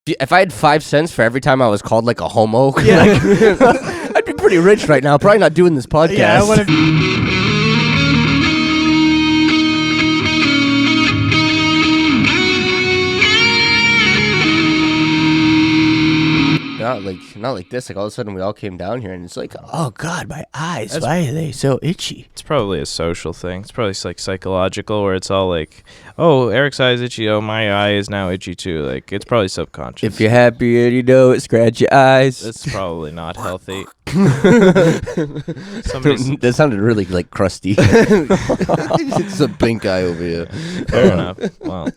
If I had 5 cents for every time I was called like a homo, I'd be pretty rich right now. Probably not doing this podcast. Yeah, I want to. Not like this. Like all of a sudden we all came down here and it's like, oh God, my eyes. Why are they so itchy? It's probably a social thing. It's probably like psychological, where it's all like, oh, Eric's eye is itchy. Oh, my eye is now itchy too. Like it's probably subconscious. If you're happy and you know it, scratch your eyes. It's probably not healthy. That sounded really like crusty. It's a pink eye over here. Fair enough. Well,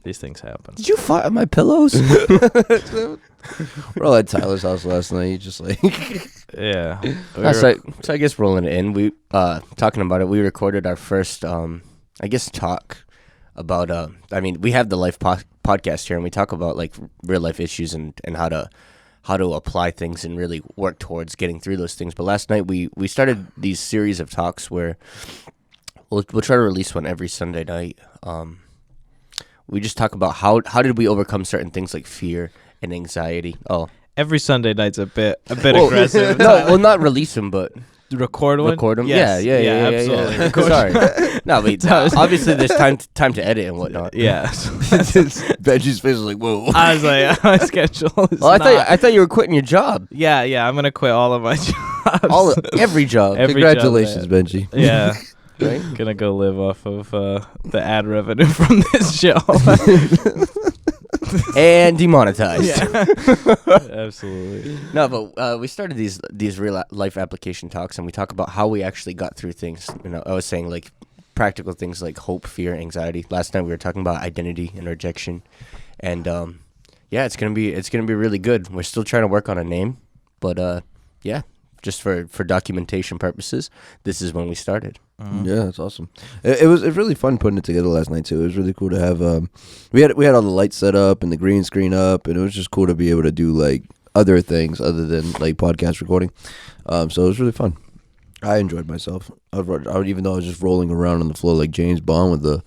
these things happen. Did you fart on my pillows? We're all at Tyler's house last night. Just like, Yeah. So I guess rolling it in, we talking about it. We recorded our first, talk about. We have the Life podcast here, and we talk about like real life issues and how to apply things and really work towards getting through those things. But last night we started these series of talks where we'll try to release one every Sunday night. We just talk about how did we overcome certain things like fear and anxiety. Oh, every Sunday night's a bit aggressive. No, not release them, but record one. Record them. Yes. Yeah, absolutely. Yeah. Sorry. No, but obviously there's time to edit and whatnot. Yeah. Benji's face was like, whoa. I was like, my schedule is I thought you were quitting your job. Yeah, I'm gonna quit all of my jobs. Every job. Congratulations, Benji. Yeah. Right? Gonna go live off of the ad revenue from this show. And demonetized. Yeah. Absolutely. No, but we started these real life application talks, and we talk about how we actually got through things. You know, I was saying like practical things like hope, fear, anxiety. Last night we were talking about identity and rejection, and it's gonna be really good. We're still trying to work on a name, but just for documentation purposes, this is when we started. Yeah, that's awesome. It was really fun putting it together last night too. It was really cool to have. We had all the lights set up and the green screen up, and it was just cool to be able to do like other things other than like podcast recording. So it was really fun. I enjoyed myself. Even though I was just rolling around on the floor like James Bond with a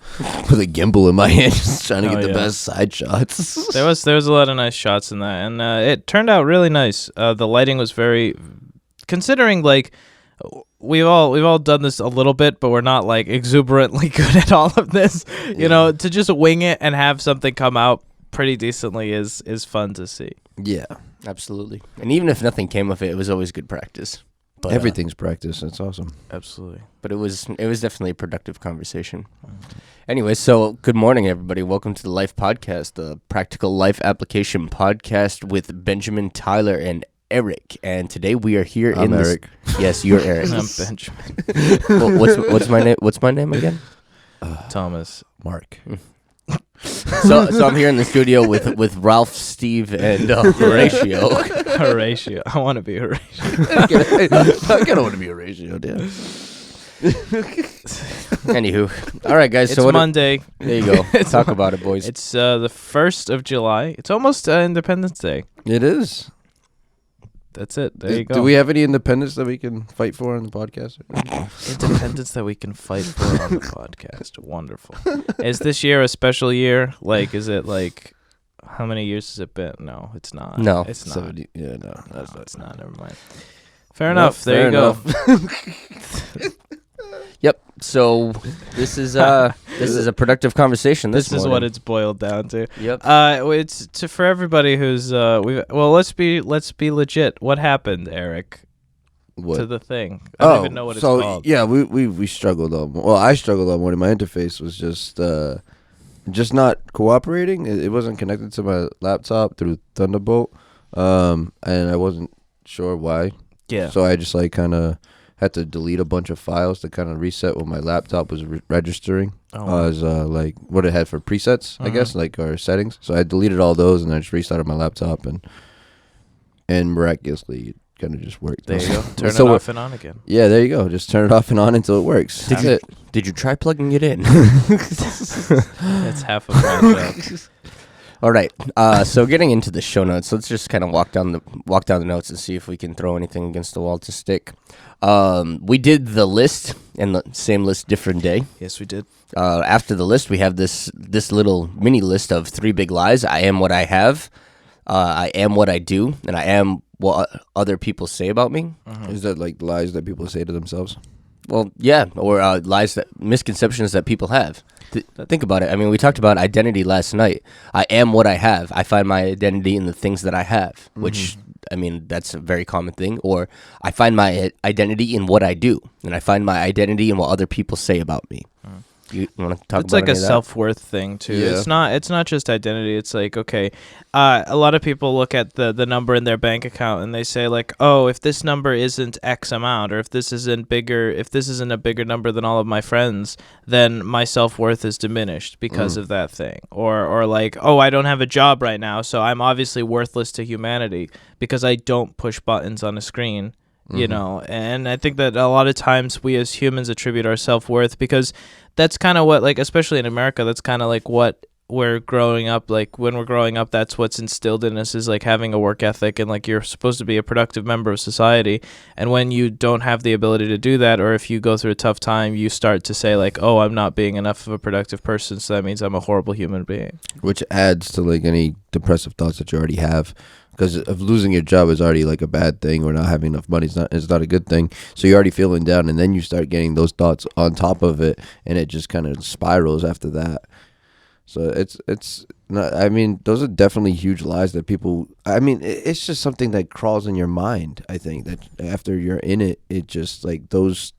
gimbal in my hand, just trying to get the best side shots. There was a lot of nice shots in that, and it turned out really nice. The lighting was very, considering like. We've all done this a little bit, but we're not like exuberantly good at all of this. You know, to just wing it and have something come out pretty decently is fun to see. Yeah, absolutely. And even if nothing came of it, it was always good practice. But, everything's practice. That's awesome. Absolutely. But it was definitely a productive conversation. Anyway, so good morning, everybody. Welcome to the Life Podcast, the practical life application podcast with Benjamin, Tyler, and Eric. And today we are here I'm Eric. Yes, you're Eric. I'm Benjamin. What's my name? What's my name again? Thomas. Mark. So I'm here in the studio with Ralph, Steve, and Horatio. Horatio. I want to be Horatio. I kind of want to be a ratio, damn. Anywho, all right, guys. It's so Monday. There you go. Talk about it, boys. It's the 1st of July. It's almost Independence Day. It is. That's it. There you go. Do we have any independence that we can fight for on the podcast? Independence that we can fight for on the podcast. Wonderful. Is this year a special year? Like, is it like, how many years has it been? No, it's not. No. It's not. 70, yeah, no. It's not. Never mind. Fair enough. There you go. Yep. So this is a productive conversation. This is what it's boiled down to. Yep. It's for everybody who's let's be legit. What happened, Eric? What? To the thing? I don't even know what it's called. Yeah, we struggled on. Well, I struggled on one. My interface was just not cooperating. It wasn't connected to my laptop through Thunderbolt, and I wasn't sure why. Yeah. So I just like kind of had to delete a bunch of files to kind of reset what my laptop was registering as like what it had for presets, I guess, like or settings. So I deleted all those and I just restarted my laptop and miraculously it kind of just worked. There you go. Turn it off and on again. Yeah, there you go. Just turn it off and on until it works. Did you try plugging it in? That's half of my job. All right. So getting into the show notes, let's just kind of walk down the notes and see if we can throw anything against the wall to stick. We did the list, and the same list, different day. Yes, we did. After the list, we have this little mini list of 3 big lies. I am what I have. I am what I do, and I am what other people say about me. Is that like lies that people say to themselves? Well, yeah, or misconceptions that people have. Think about it. I mean, we talked about identity last night. I am what I have. I find my identity in the things that I have, which, I mean, that's a very common thing. Or I find my identity in what I do, and I find my identity in what other people say about me. You want to talk It's about like a any of that? self-worth thing too. Yeah. It's not just identity. It's like, okay, a lot of people look at the number in their bank account and they say like, oh, if this number isn't X amount, or if this isn't a bigger number than all of my friends, then my self-worth is diminished because of that thing. Or like, oh, I don't have a job right now, so I'm obviously worthless to humanity because I don't push buttons on a screen. You know, and I think that a lot of times we as humans attribute our self-worth because that's kind of what, like, especially in America, that's kind of like what we're growing up, like when we're growing up, that's what's instilled in us, is like having a work ethic, and like you're supposed to be a productive member of society. And when you don't have the ability to do that, or if you go through a tough time, you start to say like, oh, I'm not being enough of a productive person, so that means I'm a horrible human being. Which adds to like any depressive thoughts that you already have. Because of losing your job is already like a bad thing, or not having enough money is not a good thing. So you're already feeling down, and then you start getting those thoughts on top of it, and it just kind of spirals after that. So it's not. I mean, those are definitely huge lies that people. I mean, it's just something that crawls in your mind. I think that after you're in it, it just like those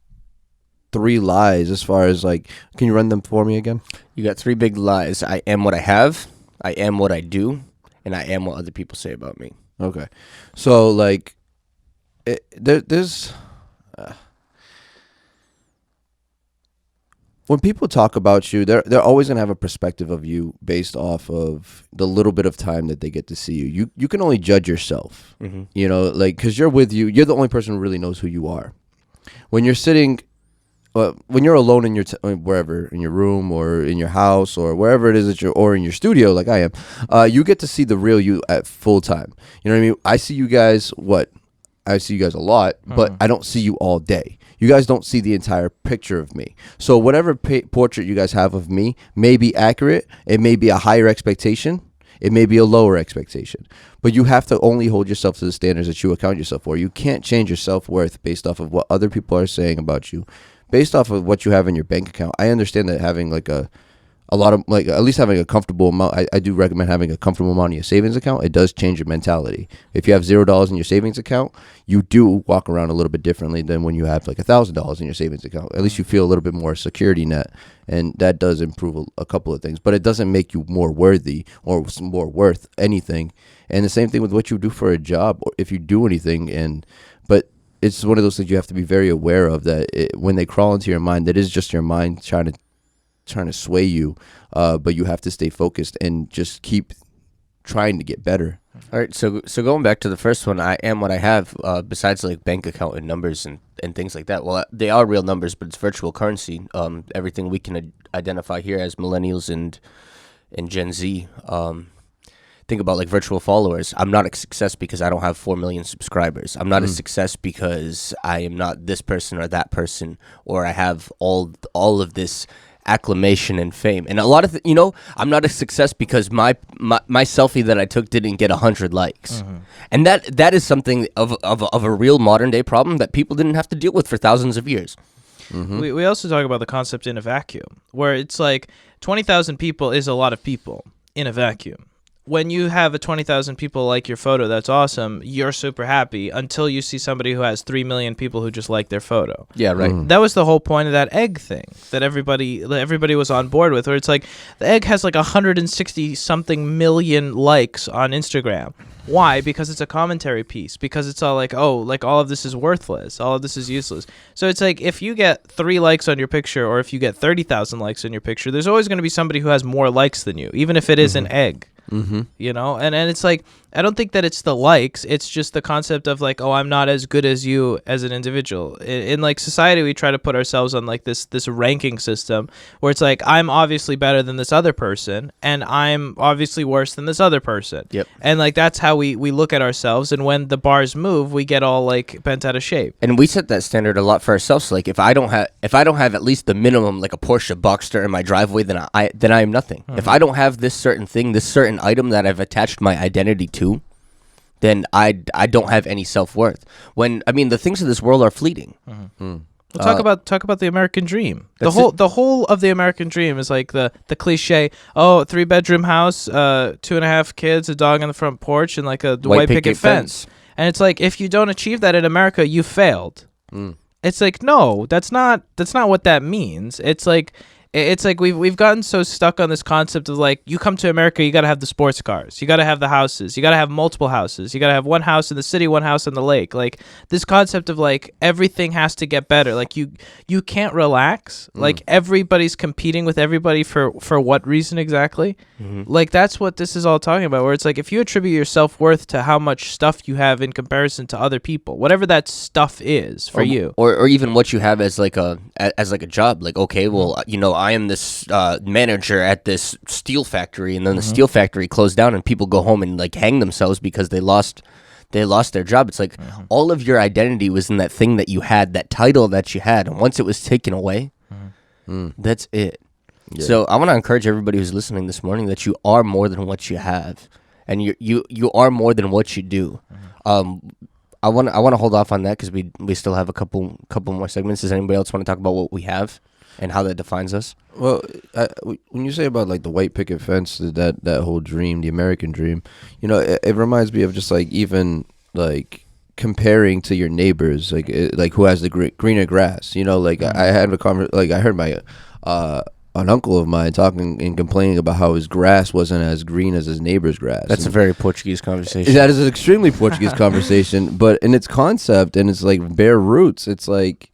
3 lies. As far as like, can you run them for me again? You got 3 big lies. I am what I have. I am what I do. And I am what other people say about me. Okay. So, like, there's... when people talk about you, they're always going to have a perspective of you based off of the little bit of time that they get to see you. You can only judge yourself, you know, like, because you're the only person who really knows who you are. When you're sitting... when you're alone in your wherever, in your room or in your house or wherever it is that or in your studio like I am, you get to see the real you at full time. You know what I mean? I see you guys a lot, but I don't see you all day. You guys don't see the entire picture of me. So whatever portrait you guys have of me may be accurate. It may be a higher expectation. It may be a lower expectation, but you have to only hold yourself to the standards that you account yourself for. You can't change your self-worth based off of what other people are saying about you. Based off of what you have in your bank account, I understand that having like a lot of, like, at least having a comfortable amount, I do recommend having a comfortable amount in your savings account. It does change your mentality. If you have $0 in your savings account, you do walk around a little bit differently than when you have like $1,000 in your savings account. At least you feel a little bit more security net, and that does improve a couple of things. But it doesn't make you more worthy or more worth anything. And the same thing with what you do for a job, or if you do anything. But it's one of those things you have to be very aware of, that when they crawl into your mind, that is just your mind trying to sway you, but you have to stay focused and just keep trying to get better. All right, so going back to the first one, I am what I have, besides like bank account and numbers and things like that. Well, they are real numbers, but it's virtual currency. Everything we can identify here as millennials and Gen Z. Think about like virtual followers. I'm not a success because I don't have 4 million subscribers. I'm not a success because I am not this person or that person, or I have all of this acclamation and fame. And a lot of I'm not a success because my selfie that I took didn't get 100 likes. And that is something of a real modern day problem that people didn't have to deal with for thousands of years. We also talk about the concept in a vacuum, where it's like 20,000 people is a lot of people in a vacuum. When you have 20,000 people like your photo, that's awesome. You're super happy until you see somebody who has 3 million people who just like their photo. Yeah, right. That was the whole point of that egg thing that everybody was on board with, where it's like the egg has like 160 something million likes on Instagram. Why? Because it's a commentary piece. Because it's all like, oh, like all of this is worthless. All of this is useless. So it's like if you get 3 likes on your picture, or if you get 30,000 likes on your picture, there's always going to be somebody who has more likes than you, even if it is an egg. You know, and it's like, I don't think that it's the likes. It's just the concept of like, oh, I'm not as good as you as an individual. In like society, we try to put ourselves on like this ranking system where it's like, I'm obviously better than this other person, and I'm obviously worse than this other person. Yep. And like that's how we look at ourselves. And when the bars move, we get all like bent out of shape. And we set that standard a lot for ourselves. Like if I don't have at least the minimum, like a Porsche Boxster in my driveway, then I am nothing. If I don't have this certain thing, this certain an item that I've attached my identity to, then I don't have any self-worth. When I mean, the things of this world are fleeting. Well, talk about the American dream. The whole of the American dream is like the cliche. Oh, 3-bedroom house, 2.5 kids, a dog on the front porch, and like a white picket fence. And it's like, if you don't achieve that in America, you failed. It's like, no, that's not what that means. It's like we've gotten so stuck on this concept of like, you come to America, you got to have the sports cars, you got to have the houses, you got to have multiple houses, you got to have one house in the city, one house on the lake. Like this concept of like everything has to get better. Like you can't relax. Like everybody's competing with everybody for what reason exactly? Like that's what this is all talking about. Where it's like, if you attribute your self-worth to how much stuff you have in comparison to other people, whatever that stuff is for you, or even what you have as like a job. Like, okay, well, I am this manager at this steel factory, and then the steel factory closed down, and people go home and like hang themselves because they lost their job. It's like all of your identity was in that thing that you had, that title that you had, and once it was taken away, that's it. Yeah. So I want to encourage everybody who's listening this morning that you are more than what you have, and you are more than what you do. I want to hold off on that because we still have a couple more segments. Does anybody else want to talk about what we have and how that defines us? Well, when you say about like the white picket fence, that whole dream, the American dream, it reminds me of just like even like comparing to your neighbors, like who has the greener grass. Like I had I heard my an uncle of mine talking and complaining about how his grass wasn't as green as his neighbor's grass. That's a very Portuguese conversation. That is an extremely Portuguese conversation, but in its concept and its like bare roots, it's like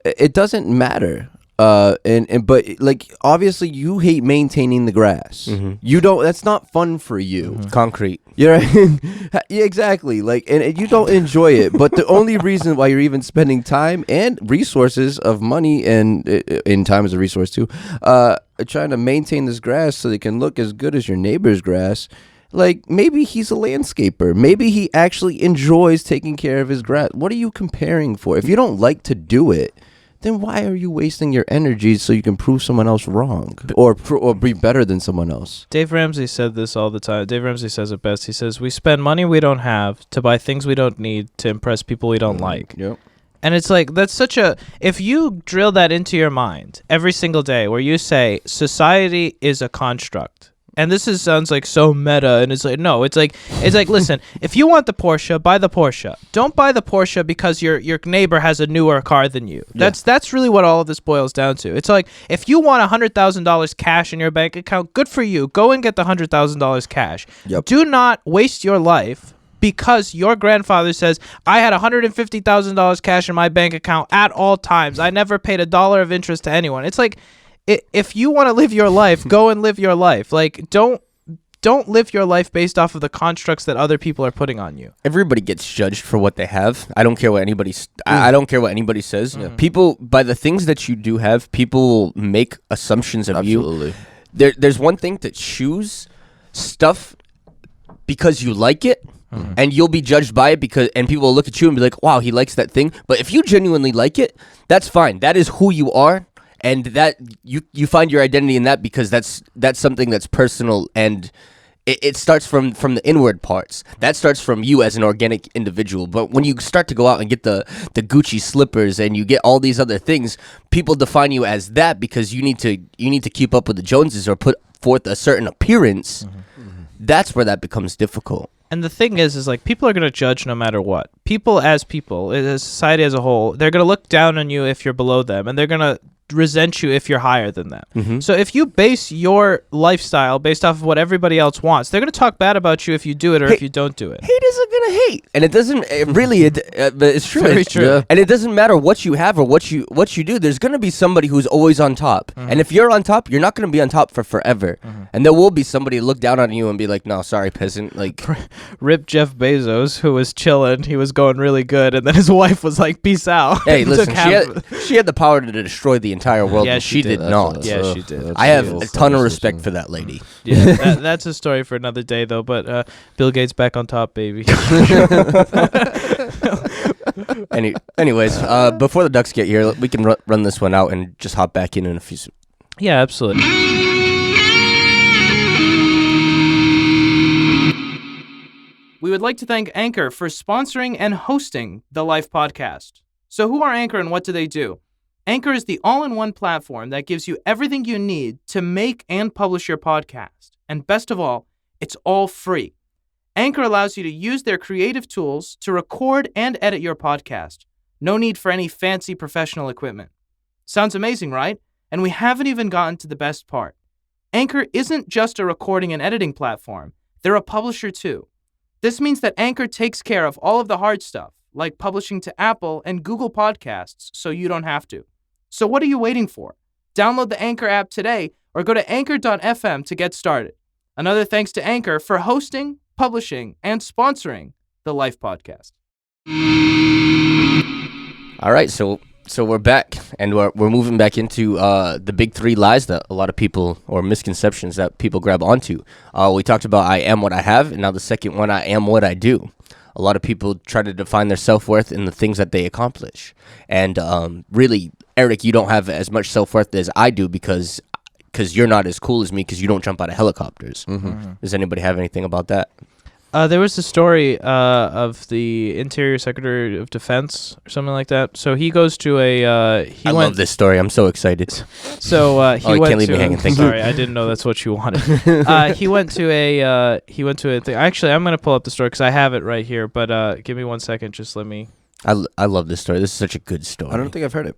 it doesn't matter. But like obviously you hate maintaining the grass. You don't. That's not fun for you. Concrete. You're right. Yeah, exactly. Like, and you don't enjoy it. But the only reason why you're even spending time and resources of money, and in time is a resource too, trying to maintain this grass so they can look as good as your neighbor's grass. Like, maybe he's a landscaper. Maybe he actually enjoys taking care of his grass. What are you comparing for? If you don't like to do it, then why are you wasting your energy so you can prove someone else wrong or be better than someone else? Dave Ramsey said this all the time. Dave Ramsey says it best. He says, we spend money we don't have to buy things we don't need to impress people we don't like. Yep. And it's like, that's such a, if you drill that into your mind every single day where you say society is a construct, and this sounds like so meta, and it's like, no, it's like, listen, if you want the Porsche, buy the Porsche. Don't buy the Porsche because your neighbor has a newer car than you. That's really what all of this boils down to. It's like, if you want $100,000 cash in your bank account, good for you. Go and get the $100,000 cash. Yep. Do not waste your life because your grandfather says, I had $150,000 cash in my bank account at all times. I never paid $1 of interest to anyone. It's like, if you want to live your life, go and live your life. Like, don't live your life based off of the constructs that other people are putting on you. Everybody gets judged for what they have. I don't care what anybody. I don't care what anybody says. Yeah. People, by the things that you do have, people make assumptions of you. There's one thing to choose stuff because you like it. And you'll be judged by it and people will look at you and be like, wow, he likes that thing. But if you genuinely like it, that's fine. That is who you are. And that you find your identity in that because that's something that's personal, and it starts from the inward parts. That starts from you as an organic individual. But when you start to go out and get the Gucci slippers and you get all these other things, people define you as that because you need to keep up with the Joneses or put forth a certain appearance. That's where that becomes difficult. And the thing is like, people are going to judge no matter what. People, as society as a whole, they're going to look down on you if you're below them, and they're going to resent you if you're higher than them. So if you base your lifestyle based off of what everybody else wants, they're going to talk bad about you if you do it or if you don't do it. Hate isn't going to hate. And it doesn't it's true. Very true. Yeah. And it doesn't matter what you have or what you do. There's going to be somebody who's always on top. And if you're on top, you're not going to be on top for forever. And there will be somebody look down on you and be like, no, sorry, peasant. Like, rip Jeff Bezos, who was chilling. He was going really good. And then his wife was like, peace out. Hey, listen, she had the power to destroy the entire world. Yeah, she did not. Yeah, she did. I have a ton of respect for that lady. Yeah, that's a story for another day, though. But Bill Gates back on top, baby. Anyways, before the Ducks get here, we can run this one out and just hop back in a few. Yeah, absolutely. we would like to thank Anchor for sponsoring and hosting the Life podcast. So who are Anchor and what do they do? Anchor is the all-in-one platform that gives you everything you need to make and publish your podcast. And best of all, it's all free. Anchor allows you to use their creative tools to record and edit your podcast. No need for any fancy professional equipment. Sounds amazing, right? And we haven't even gotten to the best part. Anchor isn't just a recording and editing platform. They're a publisher too. This means that Anchor takes care of all of the hard stuff, like publishing to Apple and Google Podcasts, so you don't have to. So what are you waiting for? Download the Anchor app today or go to anchor.fm to get started. Another thanks to Anchor for hosting, publishing, and sponsoring the Life podcast. All right, so we're back, and we're moving back into the big three lies that a lot of people, or misconceptions that people grab onto. We talked about I am what I have, and now the second one, I am what I do. A lot of people try to define their self-worth in the things that they accomplish. And really, Eric, you don't have as much self-worth as I do because you're not as cool as me because you don't jump out of helicopters. Does anybody have anything about that? There was a story of the Interior Secretary of Defense or something like that. So he goes to a. I love this story. I'm so excited. So he you went can't leave to. me hanging. Thank Sorry, I didn't know that's what you wanted. He went to a. He went to a thing. Actually, I'm gonna pull up the story because I have it right here. But give me 1 second. Just let me. I love this story. This is such a good story. I don't think I've heard it.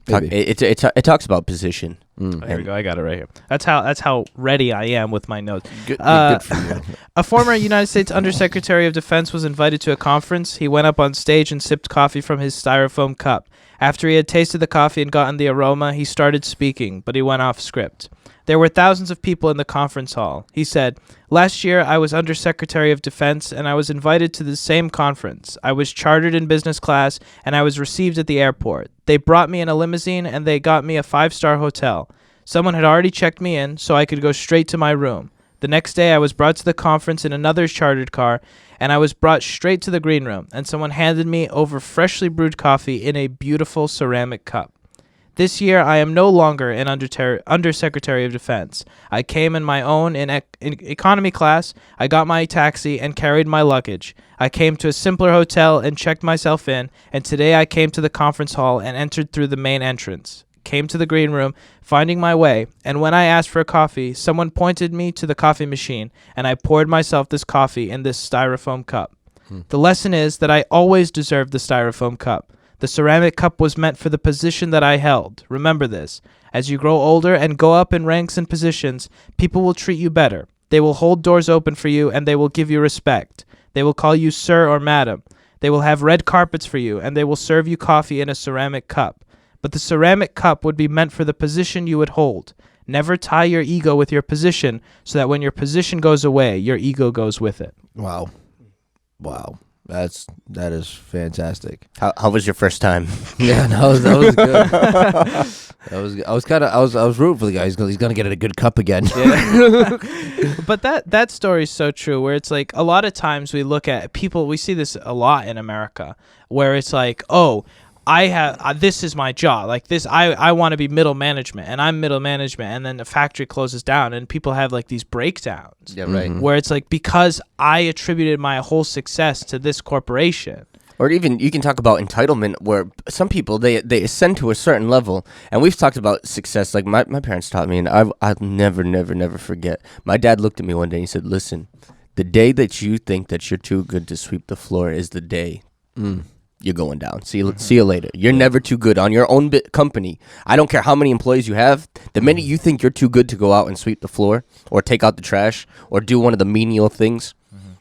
It talks about position. Here we go. I got it right here. That's how ready I am with my notes. Good for you. A former United States Undersecretary of Defense was invited to a conference. He went up on stage and sipped coffee from his styrofoam cup. After he had tasted the coffee and gotten the aroma, he started speaking, but he went off script. There were thousands of people in the conference hall. He said, "Last year, I was Undersecretary of Defense, and I was invited to the same conference. I was chartered in business class, and I was received at the airport. They brought me in a limousine, and they got me a 5-star hotel. Someone had already checked me in, so I could go straight to my room. The next day, I was brought to the conference in another chartered car, and I was brought straight to the green room, and someone handed me over freshly brewed coffee in a beautiful ceramic cup. This year, I am no longer an Undersecretary of Defense. I came in my own in economy class. I got my taxi and carried my luggage. I came to a simpler hotel and checked myself in, and today I came to the conference hall and entered through the main entrance. Came to the green room, finding my way, and when I asked for a coffee, someone pointed me to the coffee machine, and I poured myself this coffee in this styrofoam cup. The lesson is that I always deserved the styrofoam cup. The ceramic cup was meant for the position that I held. Remember this. As you grow older and go up in ranks and positions, people will treat you better. They will hold doors open for you, and they will give you respect. They will call you sir or madam. They will have red carpets for you, and they will serve you coffee in a ceramic cup. But the ceramic cup would be meant for the position you would hold. Never tie your ego with your position so that when your position goes away, your ego goes with it. Wow. That is fantastic. How was your first time? Yeah, that was good. I was rooting for the guy. He's gonna get a good cup again. Yeah. But that story is so true. Where it's like a lot of times we look at people. We see this a lot in America, where it's like, oh, I have this is my job. Like this, I want to be middle management, and I'm middle management, and then the factory closes down, and people have like these breakdowns. Yeah, right. Where it's like because I attributed my whole success to this corporation. Or even you can talk about entitlement, where some people they ascend to a certain level, and we've talked about success. Like my parents taught me, and I'll never forget. My dad looked at me one day and he said, "Listen, the day that you think that you're too good to sweep the floor is the day." You're going down. See you later. You're never too good on your own company. I don't care how many employees you have. The minute you think you're too good to go out and sweep the floor or take out the trash or do one of the menial things,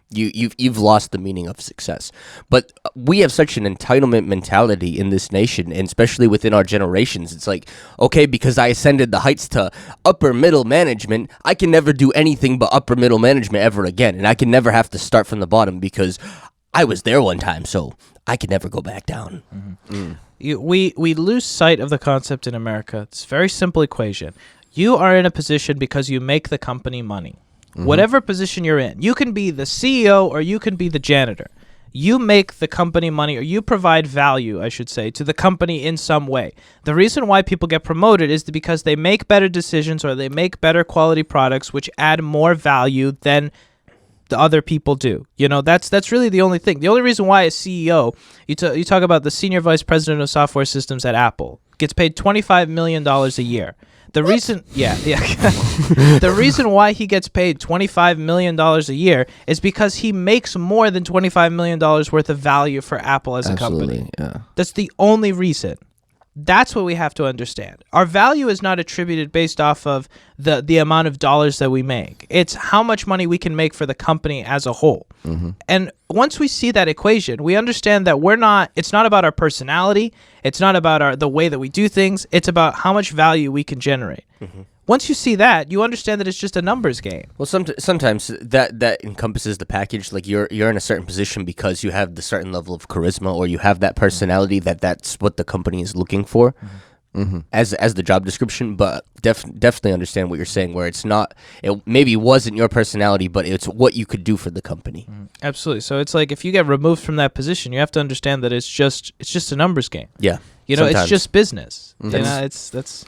you've lost the meaning of success. But we have such an entitlement mentality in this nation, and especially within our generations. It's like, okay, because I ascended the heights to upper middle management, I can never do anything but upper middle management ever again, and I can never have to start from the bottom because I was there one time, so I could never go back down. We lose sight of the concept in America. It's a very simple equation. You are in a position because you make the company money. Whatever position you're in. You can be the CEO or you can be the janitor. You make the company money, or you provide value, I should say, to the company in some way. The reason why people get promoted is because they make better decisions or they make better quality products which add more value than the other people do. That's really the only thing. The only reason why a CEO, you talk about the senior vice president of software systems at Apple, gets paid $25 million a year. The reason, the reason why he gets paid $25 million a year is because he makes more than $25 million worth of value for Apple as a company. Yeah. That's the only reason. That's what we have to understand. Our value is not attributed based off of the amount of dollars that we make. It's how much money we can make for the company as a whole. Mm-hmm. And once we see that equation, we understand that it's not about our personality. It's not about the way that we do things. It's about how much value we can generate. Mm-hmm. Once you see that, you understand that it's just a numbers game. Well, sometimes that encompasses the package. Like you're in a certain position because you have the certain level of charisma, or you have that personality that's what the company is looking for, as the job description. But definitely understand what you're saying, where it maybe wasn't your personality, but it's what you could do for the company. Absolutely. So it's like if you get removed from that position, you have to understand that it's just a numbers game. Yeah. Sometimes. It's just business. That's.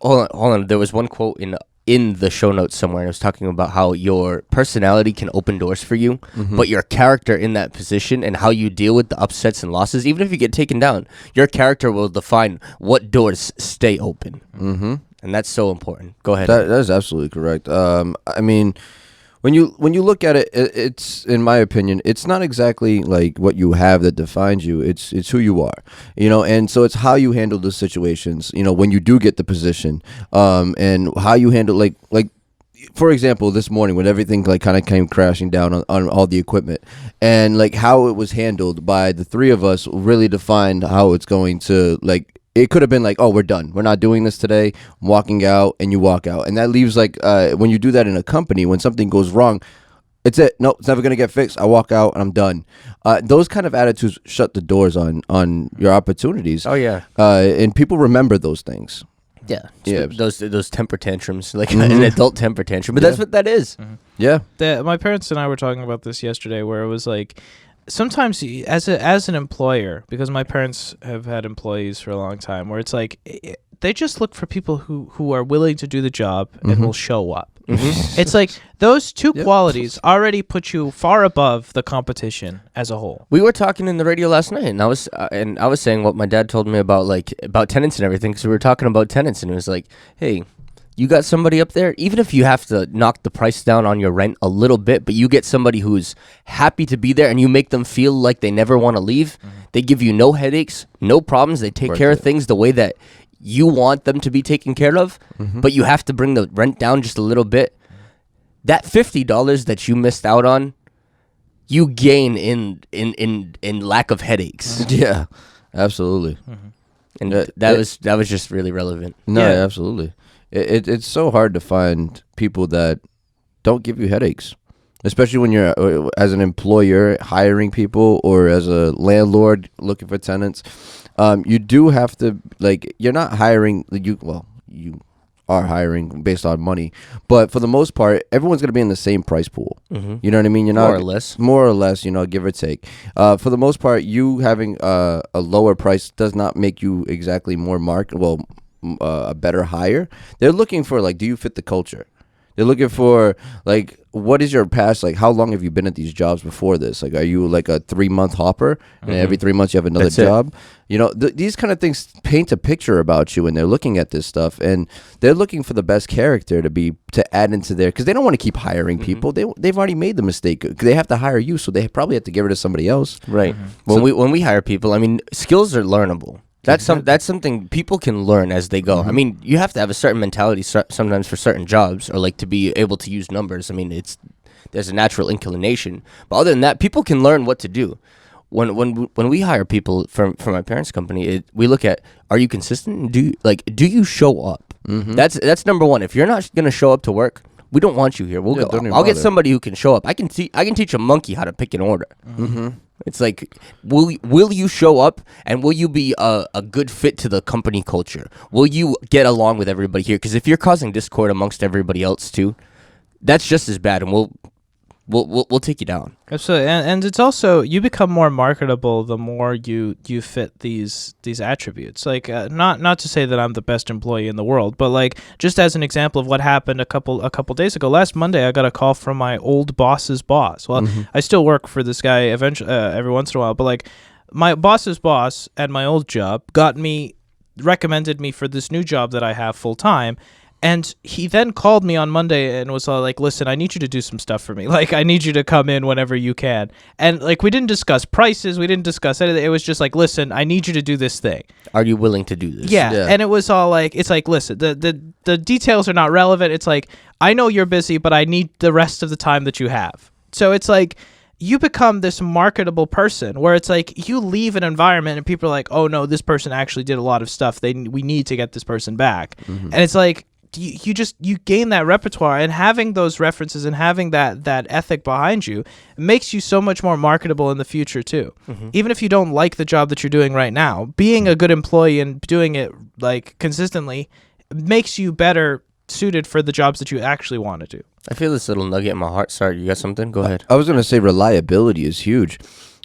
Hold on. There was one quote in the show notes somewhere, and it was talking about how your personality can open doors for you, but your character in that position and how you deal with the upsets and losses, even if you get taken down, your character will define what doors stay open. Mm-hmm. And that's so important. Go ahead. That is absolutely correct. I mean, when you look at it, it's, in my opinion, it's not exactly like what you have that defines you. It's who you are, and so it's how you handle the situations, when you do get the position, and how you handle like for example, this morning when everything kind of came crashing down on all the equipment, and like how it was handled by the three of us really defined how it's going to It could have been like, oh, we're done. We're not doing this today. I'm walking out, and you walk out. And that leaves when you do that in a company, when something goes wrong, it's it. No, it's never going to get fixed. I walk out, and I'm done. Those kind of attitudes shut the doors on your opportunities. Oh, yeah. And people remember those things. Yeah. Those temper tantrums, like an adult temper tantrum. But that's what that is. Mm-hmm. Yeah. My parents and I were talking about this yesterday, where it was like, sometimes as an employer, because my parents have had employees for a long time, where it's like they just look for people who are willing to do the job and will show up. It's like those two qualities already put you far above the competition as a whole. We were talking in the radio last night, and I was saying what my dad told me about Tenants and everything, because we were talking about Tenants, and it was like, hey, you got somebody up there, even if you have to knock the price down on your rent a little bit, but you get somebody who's happy to be there, and you make them feel like they never want to leave. They give you no headaches, no problems. They take care of things the way that you want them to be taken care of, but you have to bring the rent down just a little bit. That $50 that you missed out on, you gain in lack of headaches. Yeah, absolutely. And that was just really relevant. No, yeah. Absolutely. It's so hard to find people that don't give you headaches, especially when you're as an employer hiring people, or as a landlord looking for tenants. You do have to, you're not hiring you are hiring based on money, but for the most part, everyone's going to be in the same price pool. You know what I mean? You're not more or less, give or take. For the most part, you having a lower price does not make you exactly more a better hire. They're looking for do you fit the culture? They're looking for what is your past, how long have you been at these jobs before this? Are you a 3-month hopper, and every 3 months you have another job? These kind of things paint a picture about you, and they're looking at this stuff, and they're looking for the best character to add into there, because they don't want to keep hiring people. They've already made the mistake. They have to hire you, so they probably have to get rid of somebody else. Right. When we hire people, skills are learnable. That's something people can learn as they go. You have to have a certain mentality sometimes for certain jobs, or to be able to use numbers. There's a natural inclination, but other than that, people can learn what to do. When we hire people from my parents' company, we look at, are you consistent? Do you show up? That's number one. If you're not going to show up to work, we don't want you here. I'll get somebody who can show up. I can teach a monkey how to pick an order. It's will you show up, and will you be a good fit to the company culture? Will you get along with everybody here? Because if you're causing discord amongst everybody else too, that's just as bad, and we'll take you down. Absolutely, and it's also, you become more marketable the more you fit these attributes. Like, not to say that I'm the best employee in the world, but like, just as an example of what happened a couple days ago, last Monday, I got a call from my old boss's boss. Well, I still work for this guy eventually every once in a while, but like, my boss's boss at my old job recommended me for this new job that I have full time. And he then called me on Monday and was like, listen, I need you to do some stuff for me. Like, I need you to come in whenever you can. And like, we didn't discuss prices. We didn't discuss anything. It was just like, listen, I need you to do this thing. Are you willing to do this? Yeah. And it was all like, it's like, listen, the details are not relevant. It's like, I know you're busy, but I need the rest of the time that you have. So it's like, you become this marketable person where it's like, you leave an environment and people are like, oh no, this person actually did a lot of stuff. We need to get this person back. And it's like, you gain that repertoire, and having those references and having that ethic behind you makes you so much more marketable in the future too. Even if you don't like the job that you're doing right now, being a good employee and doing it like consistently makes you better suited for the jobs that you actually want to do. I feel this little nugget in my heart. Sorry, you got something? Go ahead. I was gonna say reliability is huge.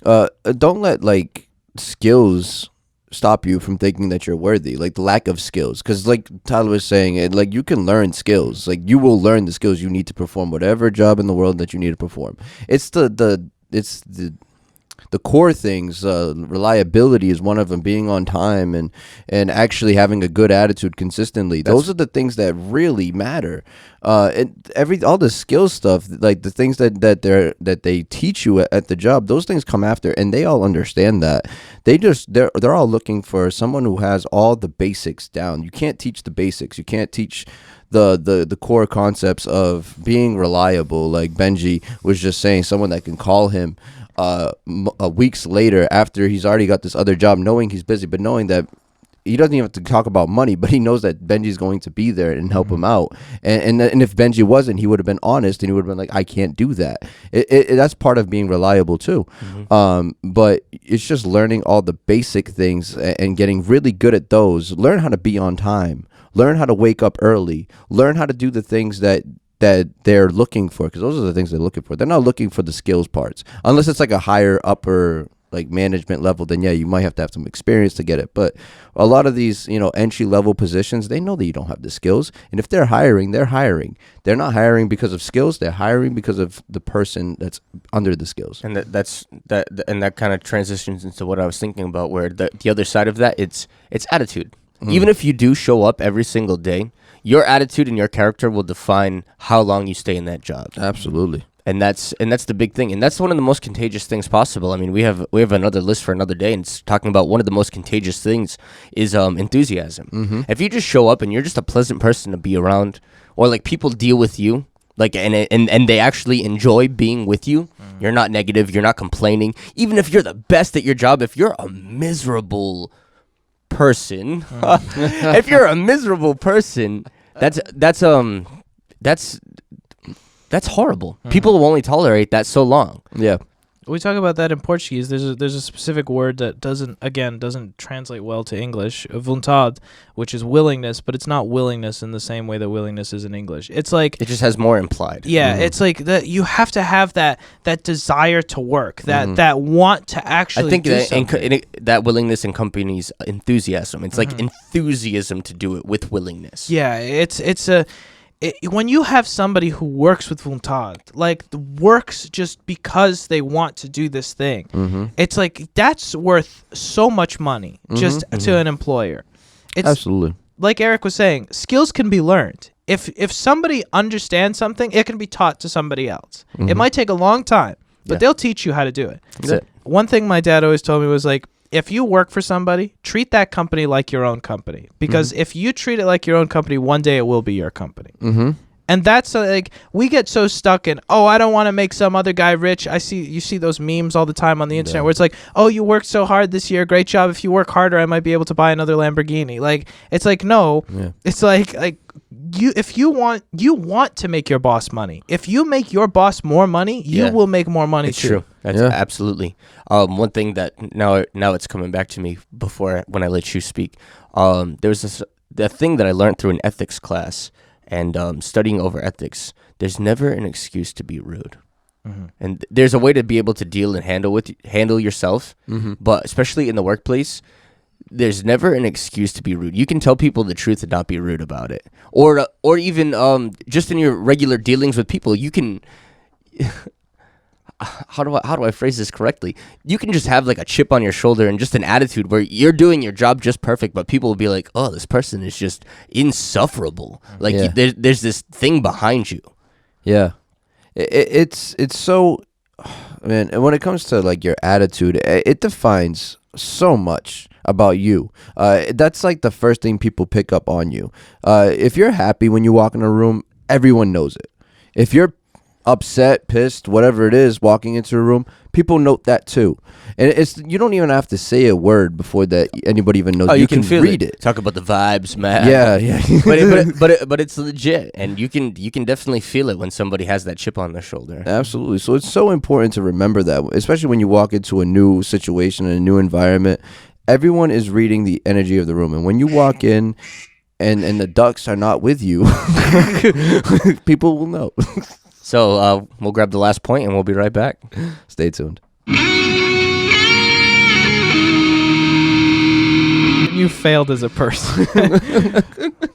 Don't let like skills stop you from thinking that you're worthy, like the lack of skills, because like Tyler was saying, like you can learn skills, like you will learn the skills you need to perform whatever job in the world that you need to perform. It's the core things. Reliability is one of them, being on time and actually having a good attitude consistently. Those are the things that really matter. And all the skill stuff, like the things that they teach you at the job, those things come after, and they all understand that. They're all looking for someone who has all the basics down. You can't teach the basics. You can't teach the core concepts of being reliable. Like Benji was just saying, someone that can call him weeks later after he's already got this other job, knowing he's busy, but knowing that he doesn't even have to talk about money, but he knows that Benji's going to be there and help him out. And if Benji wasn't, he would have been honest and he would have been like, I can't do that. That's part of being reliable too. But it's just learning all the basic things and getting really good at those. Learn how to be on time. Learn how to wake up early. Learn how to do the things that they're looking for, because those are the things they're looking for. They're not looking for the skills parts, unless it's like a higher upper like management level. Then yeah, you might have to have some experience to get it. But a lot of these entry level positions, they know that you don't have the skills, and if they're hiring, they're not hiring because of skills. They're hiring because of the person that's under the skills. And that kind of transitions into what I was thinking about, where the other side of that, it's attitude. Even if you do show up every single day, your attitude and your character will define how long you stay in that job. Absolutely. And that's the big thing. And that's one of the most contagious things possible. I mean, we have another list for another day, and it's talking about one of the most contagious things is enthusiasm. If you just show up and you're just a pleasant person to be around, or like people deal with you, like and they actually enjoy being with you, you're not negative, you're not complaining. Even if you're the best at your job, if you're a miserable person, if you're a miserable person, that's horrible. People will only tolerate that so long. Yeah. We talk about that in Portuguese. There's a specific word that doesn't translate well to English, vontade, which is willingness, but it's not willingness in the same way that willingness is in English. It's like it just has more implied. Yeah, it's like that you have to have that desire to work, that want to actually. I think that willingness accompanies enthusiasm. It's like enthusiasm to do it with willingness. Yeah, when you have somebody who works with vontade, like works just because they want to do this thing, it's like that's worth so much money just to an employer. It's, absolutely. Like Eric was saying, skills can be learned. If somebody understands something, it can be taught to somebody else. It might take a long time, but they'll teach you how to do it. That's it. One thing my dad always told me was like, if you work for somebody, treat that company like your own company. Because if you treat it like your own company, one day it will be your company. And that's like, we get so stuck in, I don't want to make some other guy rich. You see those memes all the time on the internet where it's like, you worked so hard this year, great job. If you work harder, I might be able to buy another Lamborghini. Like, it's like, no, it's like if you want to make your boss money. If you make your boss more money, you will make more money too. True. That's absolutely. One thing that now it's coming back to me when I let you speak. There's the thing that I learned through an ethics class and studying over ethics. There's never an excuse to be rude. And there's a way to be able to deal and handle yourself. But especially in the workplace, there's never an excuse to be rude. You can tell people the truth and not be rude about it, or even just in your regular dealings with people, you can. How do I phrase this correctly? You can just have like a chip on your shoulder and just an attitude where you're doing your job just perfect, but people will be like, "Oh, this person is just insufferable." Like there's this thing behind you. Yeah, it's so, man. And when it comes to like your attitude, it defines so much about you. That's like the first thing people pick up on you. If you're happy when you walk in a room, everyone knows it. If you're upset, pissed, whatever it is, walking into a room, people note that too. And you don't even have to say a word before that anybody even knows. Oh, you can feel read it. Talk about the vibes, man. Yeah. but it's legit, and you can definitely feel it when somebody has that chip on their shoulder. Absolutely. So it's so important to remember that, especially when you walk into a new situation and a new environment. Everyone is reading the energy of the room, and when you walk in and the ducks are not with you, people will know. So we'll grab the last point and we'll be right back. Stay tuned. You failed as a person.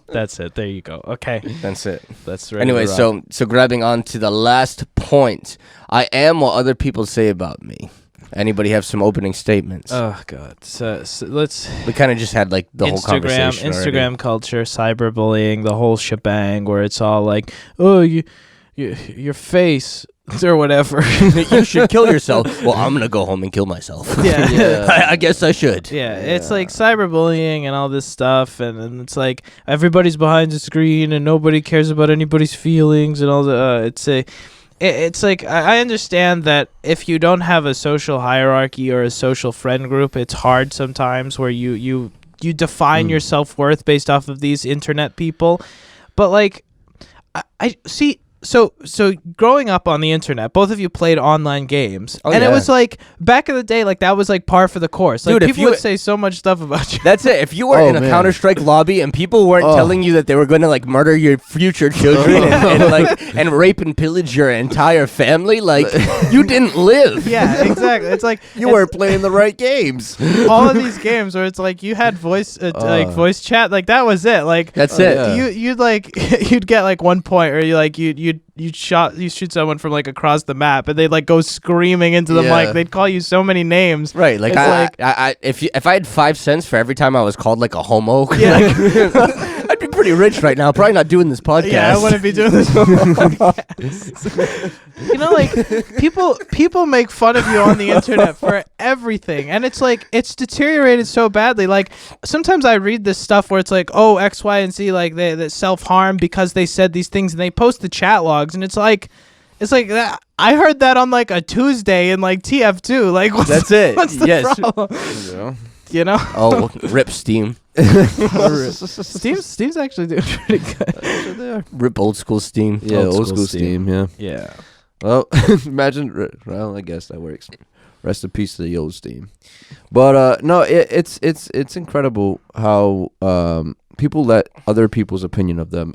That's it. There you go. Okay. That's it. That's right. Anyway, so grabbing on to the last point. I am what other people say about me. Anybody have some opening statements? Oh God. So let's. We kind of just had like the whole conversation. Instagram culture, cyberbullying, the whole shebang, where it's all like, oh, your face or whatever. You should kill yourself. Well, I'm gonna go home and kill myself. Yeah. I guess I should. Yeah, it's like cyberbullying and all this stuff, and it's like everybody's behind the screen and nobody cares about anybody's feelings and all the. It's like I understand that if you don't have a social hierarchy or a social friend group, it's hard sometimes where you define your self-worth based off of these internet people, but like I see. So growing up on the internet, both of you played online games, and it was like back in the day, like that was like par for the course. Like, dude, people would say so much stuff about you. That's it. If you were in a Counter-Strike lobby and people weren't telling you that they were going to like murder your future children and rape and pillage your entire family, like you didn't live. Yeah, exactly. It's like you weren't playing the right games. All of these games where it's like you had voice voice chat, like that was it. Like that's it. Yeah. You'd get like 1 point, or you shoot someone from like across the map, and they'd like go screaming into the mic. They'd call you so many names. Right. Like if I had 5 cents for every time I was called like a homo, I'd be pretty rich right now. Probably not doing this podcast. Yeah, I wouldn't be doing this podcast. Like people make fun of you on the internet for everything, and it's like it's deteriorated so badly. Like sometimes I read this stuff where it's like, oh, X, Y, and Z, like they self-harm because they said these things, and they post the chat logs, and it's like that. I heard that on like a Tuesday in like TF2. Like what's the problem? You know? Oh, rip Steam. Steam's actually doing pretty good. Rip old school Steam. Yeah, old school Steam. Yeah. Well, imagine. Well, I guess that works. Rest in peace to the old Steam. But no, it's incredible how people let other people's opinion of them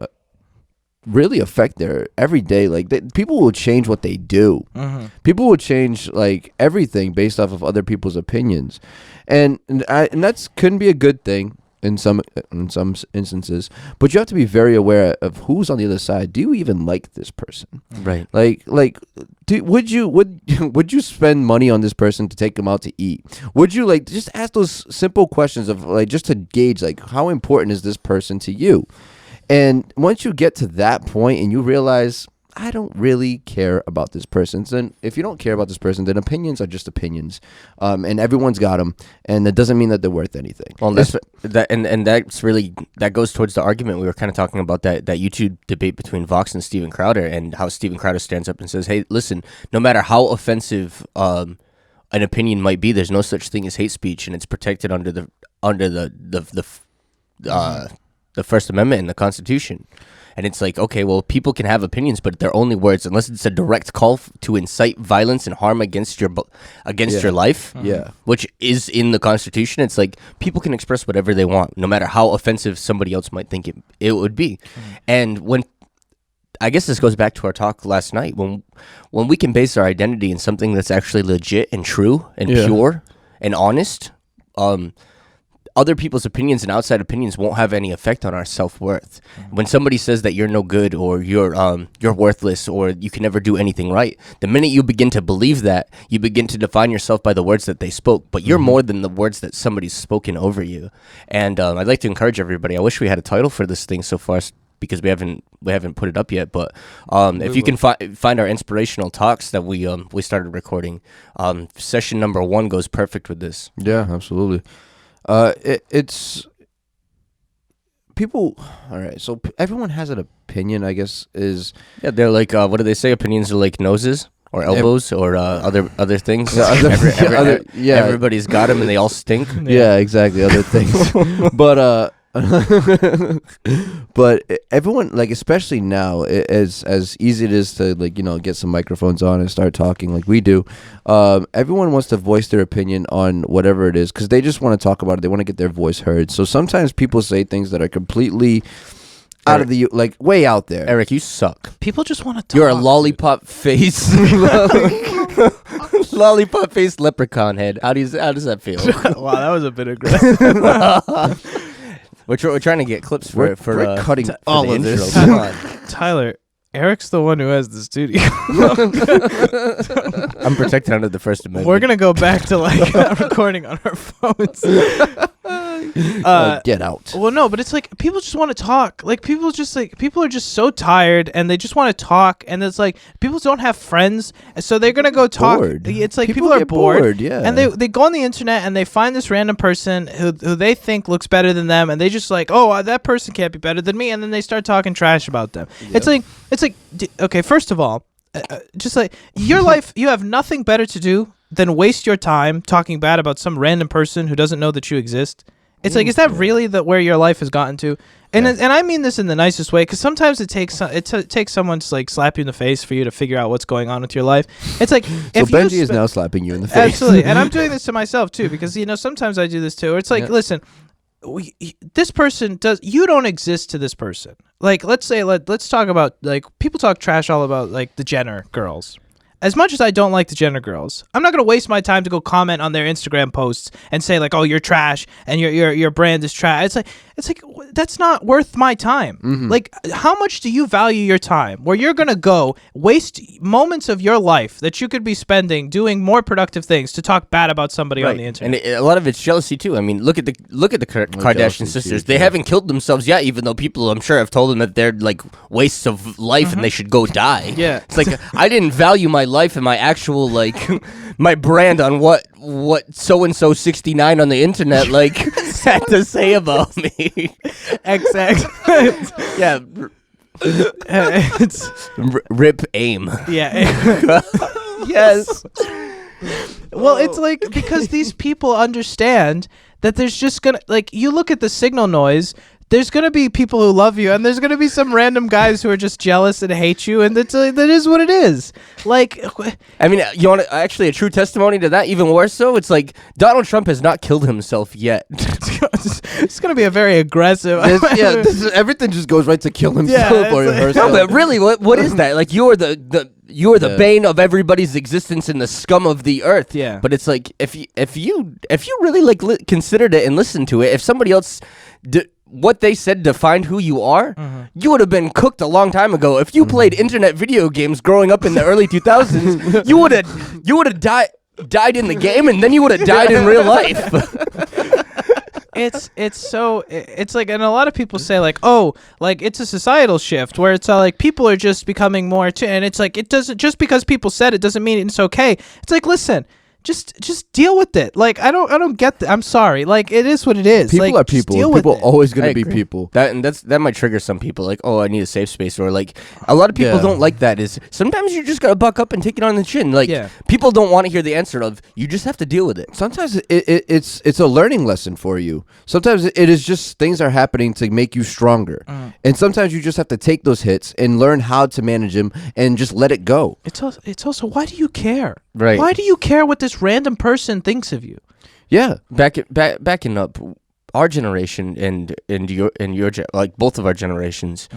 really affect their everyday. Like people will change what they do. People will change like everything based off of other people's opinions, and that's couldn't be a good thing in some instances. But you have to be very aware of who's on the other side. Do you even like this person? Right. Like would you spend money on this person to take them out to eat? Would you like just ask those simple questions of like just to gauge like how important is this person to you? And once you get to that point and you realize, I don't really care about this person, then if you don't care about this person, then opinions are just opinions, and everyone's got them, and that doesn't mean that they're worth anything. Well, that's that goes towards the argument we were kind of talking about, that YouTube debate between Vox and Steven Crowder, and how Steven Crowder stands up and says, hey, listen, no matter how offensive an opinion might be, there's no such thing as hate speech, and it's protected under the First Amendment in the Constitution. And it's like, okay, well, people can have opinions, but they're only words unless it's a direct call to incite violence and harm against your life, which is in the Constitution. It's like people can express whatever they want, no matter how offensive somebody else might think it would be. And when I guess this goes back to our talk last night when we can base our identity in something that's actually legit and true and pure and honest. Other people's opinions and outside opinions won't have any effect on our self-worth. When somebody says that you're no good or you're worthless or you can never do anything right, the minute you begin to believe that, you begin to define yourself by the words that they spoke. But you're more than the words that somebody's spoken over you. And I'd like to encourage everybody. I wish we had a title for this thing so far because we haven't put it up yet. But if you can find our inspirational talks that we started recording, session number 1 goes perfect with this. Yeah, absolutely. It's people. All right, so everyone has an opinion. I guess is they're like what do they say? Opinions are like noses or elbows or other things. Everybody's got them and they all stink. Yeah, exactly. Other things, but but everyone, like, especially now, as easy it is to, like, get some microphones on and start talking like we do, everyone wants to voice their opinion on whatever it is because they just want to talk about it. They want to get their voice heard. So sometimes people say things that are completely out of the, like, way out there. Eric, you suck. People just want to talk. You're a lollipop face. Lollipop face leprechaun head. How does that feel? Wow, that was a bit aggressive. We're trying to get clips for cutting all of this. Come on. Tyler, Eric's the one who has the studio. I'm protected under the First Amendment. We're gonna go back to recording on our phones. Get out. Well, no, but it's like people just want to talk. Like people are just so tired and they just want to talk. And it's like people don't have friends, so they're gonna go talk. Bored. It's like people are bored. Yeah, and they go on the internet and they find this random person who they think looks better than them, and they just like, oh, that person can't be better than me, and then they start talking trash about them. Yep. It's like okay, first of all, just like your life, you have nothing better to do than waste your time talking bad about some random person who doesn't know that you exist. It's like, is that really where your life has gotten to? And and I mean this in the nicest way, because sometimes it takes someone to like slap you in the face for you to figure out what's going on with your life. It's like, so Benji is now slapping you in the face. Absolutely, and I'm doing this to myself too, because sometimes I do this too. It's like, listen, this person you don't exist to this person. Like, let's say let's talk about, like, people talk trash all about, like, the Jenner girls. As much as I don't like the Jenner girls, I'm not going to waste my time to go comment on their Instagram posts and say, like, oh, you're trash and your brand is trash. It's like that's not worth my time. Mm-hmm. Like, how much do you value your time where you're going to go waste moments of your life that you could be spending doing more productive things to talk bad about somebody on the internet? And a lot of it's jealousy too. I mean, look at the Kardashian sisters. They haven't killed themselves yet, even though people, I'm sure, have told them that they're like wastes of life and they should go die. Yeah. It's like, I didn't value my life and my actual, like, my brand on what so-and-so 69 on the internet, like, had to say about me. Exactly. Yeah. It's Rip aim. Yeah. Yes. Well, it's like, because these people understand that there's just gonna, like, you look at the signal noise, there's going to be people who love you, and there's going to be some random guys who are just jealous and hate you, and that is what it is. Like, I mean, you want actually a true testimony to that, even worse so? It's like, Donald Trump has not killed himself yet. It's going to be a very aggressive... everything just goes right to kill himself or herself. No, but really, what is that? Like, you are the bane of everybody's existence and the scum of the earth. Yeah. But it's like, if you really, like, considered it and listened to it, if somebody else what they said defined who you are, you would have been cooked a long time ago. If you played internet video games growing up in the early 2000s, you would have died in the game, and then you would have died in real life. It's like, and a lot of people say, like, oh, like, it's a societal shift where it's like people are just becoming more and it's like, it doesn't, just because people said it doesn't mean it's okay. It's like, listen, just deal with it. Like, I don't get that. I'm sorry. Like, it is what it is. People like, are people. People are always going to be people. That might trigger some people. Like, oh, I need a safe space, or like a lot of people don't like that. Is sometimes you just gotta buck up and take it on the chin. Like, people don't want to hear the answer of, you just have to deal with it. Sometimes it's a learning lesson for you. Sometimes it is just things are happening to make you stronger, and sometimes you just have to take those hits and learn how to manage them and just let it go. It's also why do you care? Right. Why do you care what this random person thinks of you? Yeah. Backing up, our generation and your like both of our generations,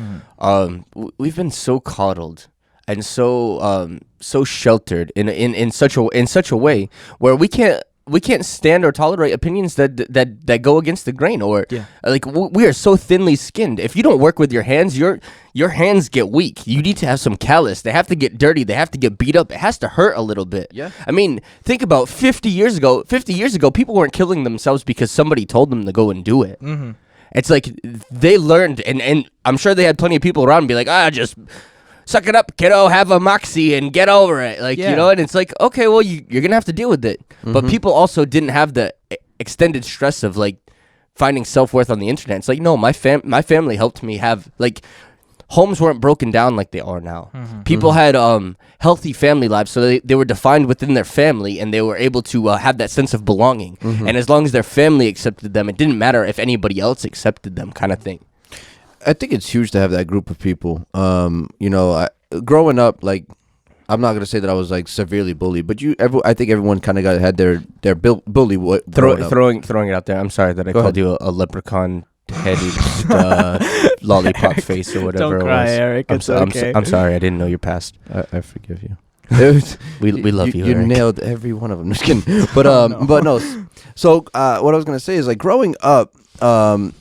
we've been so coddled and so sheltered in such a way where we can't stand or tolerate opinions that go against the grain, or like we are so thinly skinned. If you don't work with your hands, your hands get weak. You need to have some callus. They have to get dirty. They have to get beat up. It has to hurt a little bit. Yeah. I mean, think about 50 years ago. 50 years ago, people weren't killing themselves because somebody told them to go and do it. Mm-hmm. It's like they learned, and I'm sure they had plenty of people around and be like, just suck it up, kiddo, have a moxie and get over it. Like, you know, and it's like, okay, well, you're going to have to deal with it. Mm-hmm. But people also didn't have the extended stress of, like, finding self-worth on the internet. It's like, no, my family helped me have, like, homes weren't broken down like they are now. Mm-hmm. People had healthy family lives, so they were defined within their family, and they were able to have that sense of belonging. Mm-hmm. And as long as their family accepted them, it didn't matter if anybody else accepted them, kind of thing. I think it's huge to have that group of people. You know, growing up, like, I'm not gonna say that I was like severely bullied, but I think everyone kind of had their bully. Throwing it out there. I'm sorry that I called you a leprechaun headed lollipop face or whatever. Don't cry, Eric. It's okay. I'm sorry. I didn't know your past. I forgive you. we love you. You Eric. nailed every one of them. Just kidding. But no. So what I was gonna say is, like, growing up,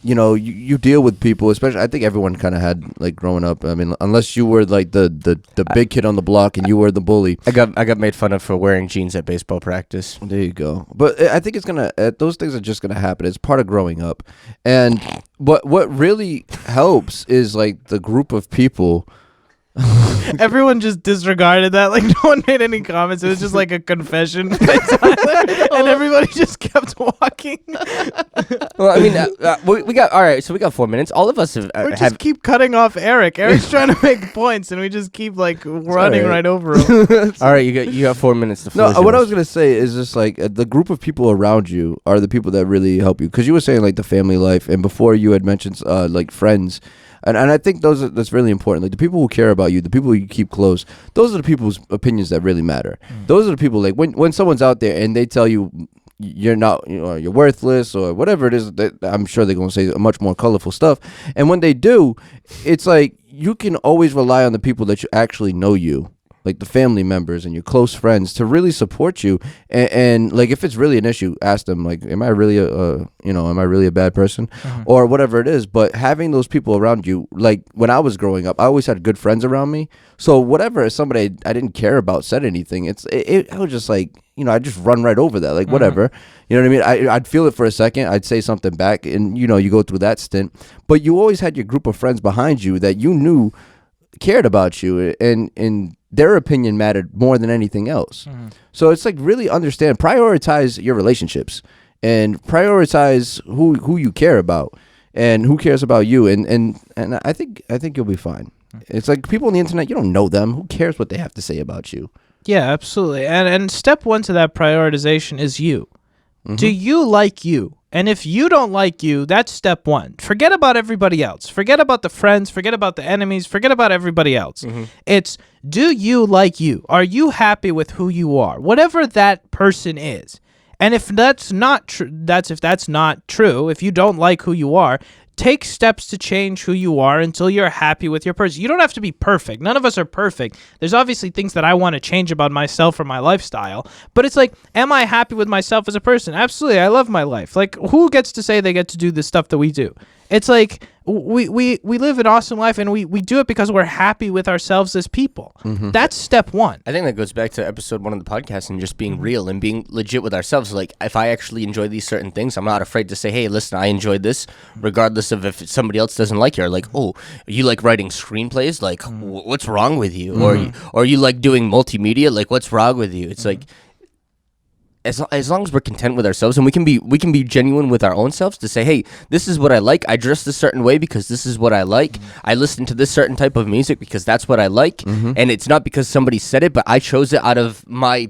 you know, you deal with people, especially, I think everyone kind of had, like, growing up. I mean, unless you were like the big kid on the block and you were the bully. I got made fun of for wearing jeans at baseball practice. There you go. But I think it's gonna those things are just gonna happen. It's part of growing up. And what really helps is, like, the group of people. Everyone just disregarded that. Like, no one made any comments. It was just like a confession by Tyler, and everybody just kept walking. Well, I mean, we got all right. So we got 4 minutes. All of us have keep cutting off Eric. Eric's trying to make points, and we just keep, like, running right over him. All right, you got 4 minutes. No, what I was gonna say is just, like, the group of people around you are the people that really help you. Because you were saying, like, the family life, and before you had mentioned like friends. And I think that's really important. Like, the people who care about you, the people you keep close, those are the people's opinions that really matter. Those are the people, like, when someone's out there and they tell you you're not, you know, you're worthless or whatever it is, that I'm sure they're going to say much more colorful stuff. And when they do, it's like you can always rely on the people that you actually know you, like the family members and your close friends, to really support you. And like, if it's really an issue, ask them, like, am I really a bad person, or whatever it is. But having those people around you, like, when I was growing up, I always had good friends around me. So whatever somebody I didn't care about said anything, I was just like, you know, I'd just run right over that, like, whatever. You know what I mean? I'd feel it for a second. I'd say something back, and, you know, you go through that stint. But you always had your group of friends behind you that you knew cared about you, and their opinion mattered more than anything else. So it's like, really prioritize your relationships, and prioritize who you care about and who cares about you. And I think you'll be fine. It's like, people on the internet, you don't know them. Who cares what they have to say about you? Yeah, absolutely. And step one to that prioritization is you. Do you like you? And if you don't like you, that's step one. Forget about everybody else. Forget about the friends. Forget about the enemies. Forget about everybody else. It's, do you like you? Are you happy with who you are? Whatever that person is. And if that's not true, if you don't like who you are, take steps to change who you are until you're happy with your person. You don't have to be perfect. None of us are perfect. There's obviously things that I want to change about myself or my lifestyle, but it's like, am I happy with myself as a person? Absolutely. I love my life. Like, who gets to say they get to do the stuff that we do? It's like, we live an awesome life, and we do it because we're happy with ourselves as people. That's step one. I think that goes back to episode 1 of the podcast, and just being real and being legit with ourselves. Like, if I actually enjoy these certain things, I'm not afraid to say, hey, listen, I enjoyed this, regardless of if somebody else doesn't like it. Or like, oh, you like writing screenplays? Like, what's wrong with you? Or you like doing multimedia? Like, what's wrong with you? It's like, as long as we're content with ourselves, and we can be genuine with our own selves to say, hey, this is what I like. I dress a certain way because this is what I like. I listen to this certain type of music because that's what I like. And it's not because somebody said it, but I chose it out of my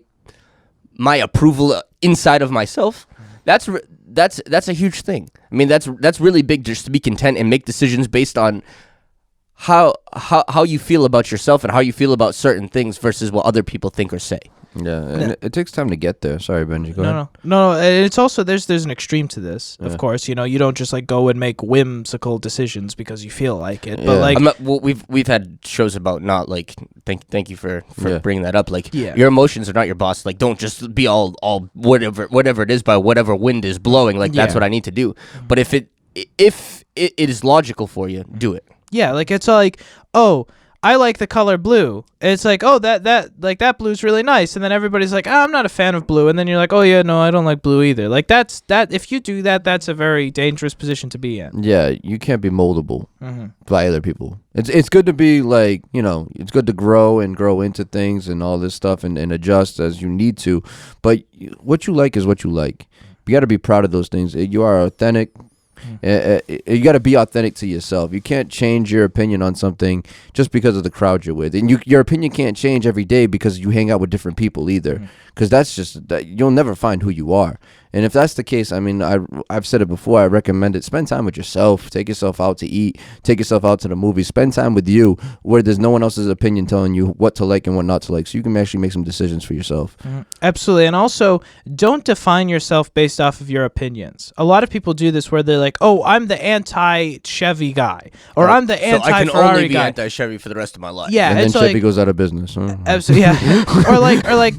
approval inside of myself. That's a huge thing. I mean, that's really big, just to be content and make decisions based on how you feel about yourself and how you feel about certain things versus what other people think or say. Yeah, and it takes time to get there. Sorry, Benji. Go ahead. No. And it's also there's an extreme to this. Yeah. Of course, you don't just like go and make whimsical decisions because you feel like it. Yeah. But like, we've had shows about not like thank you for bringing that up. Like your emotions are not your boss. Like don't just be all whatever it is by whatever wind is blowing. Like that's what I need to do. But if it is logical for you, do it. Yeah, like it's like, oh, I like the color blue. It's like, oh, that blue's really nice. And then everybody's like, I'm not a fan of blue. And then you're like, oh yeah, no, I don't like blue either. Like that. If you do that, that's a very dangerous position to be in. Yeah, you can't be moldable by other people. It's good to be like, it's good to grow into things and all this stuff and adjust as you need to. But what you like is what you like. You got to be proud of those things. You are authentic. You got to be authentic to yourself. You can't change your opinion on something just because of the crowd you're with, and your opinion can't change every day because you hang out with different people either. Because that's just that you'll never find who you are. And if that's the case, I mean, I've said it before. I recommend it. Spend time with yourself. Take yourself out to eat. Take yourself out to the movies. Spend time with you, where there's no one else's opinion telling you what to like and what not to like, so you can actually make some decisions for yourself. Absolutely. And also, don't define yourself based off of your opinions. A lot of people do this where they're like, "Oh, I'm the anti-Chevy guy," or "I'm the anti-Ferrari guy." So I can only be anti-Chevy for the rest of my life. Yeah, and then it's Chevy like, goes out of business. Absolutely, yeah. or like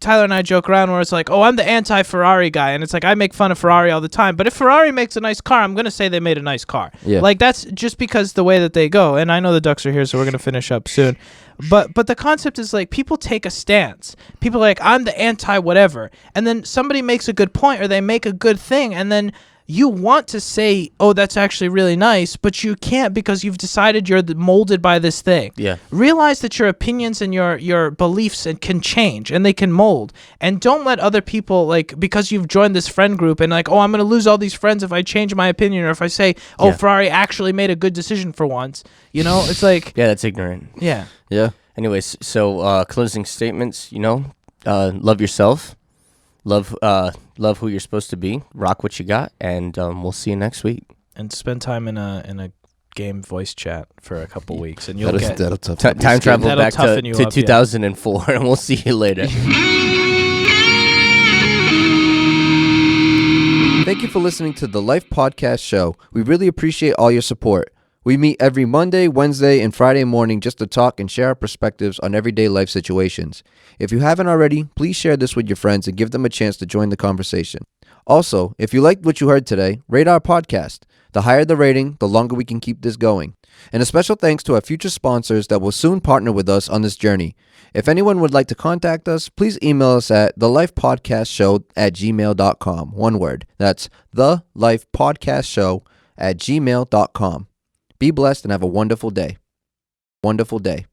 Tyler and I joke around where it's like, "Oh, I'm the anti-Ferrari guy," and it's like I make fun of Ferrari all the time, but if Ferrari makes a nice car, I'm gonna say they made a nice car. Yeah. Like that's just because the way that they go. And I know the Ducks are here, so we're gonna finish up soon. But the concept is like people take a stance. People are like, I'm the anti whatever, and then somebody makes a good point or they make a good thing, and then you want to say, oh, that's actually really nice, but you can't because you've decided you're molded by this thing. Yeah. Realize that your opinions and your beliefs can change and they can mold. And don't let other people, like, because you've joined this friend group and like, oh, I'm going to lose all these friends if I change my opinion or if I say, oh, Ferrari actually made a good decision for once. It's like... Yeah, that's ignorant. Yeah. Yeah. Anyways, so closing statements, love yourself. Love who you're supposed to be. Rock what you got, and we'll see you next week. And spend time in a game voice chat for a couple weeks, and that'll tough time travel back to up, 2004, and we'll see you later. Thank you for listening to the Life Podcast Show. We really appreciate all your support. We meet every Monday, Wednesday, and Friday morning just to talk and share our perspectives on everyday life situations. If you haven't already, please share this with your friends and give them a chance to join the conversation. Also, if you liked what you heard today, rate our podcast. The higher the rating, the longer we can keep this going. And a special thanks to our future sponsors that will soon partner with us on this journey. If anyone would like to contact us, please email us at thelifepodcastshow@gmail.com. One word. That's thelifepodcastshow@gmail.com. Be blessed and have a wonderful day. Wonderful day.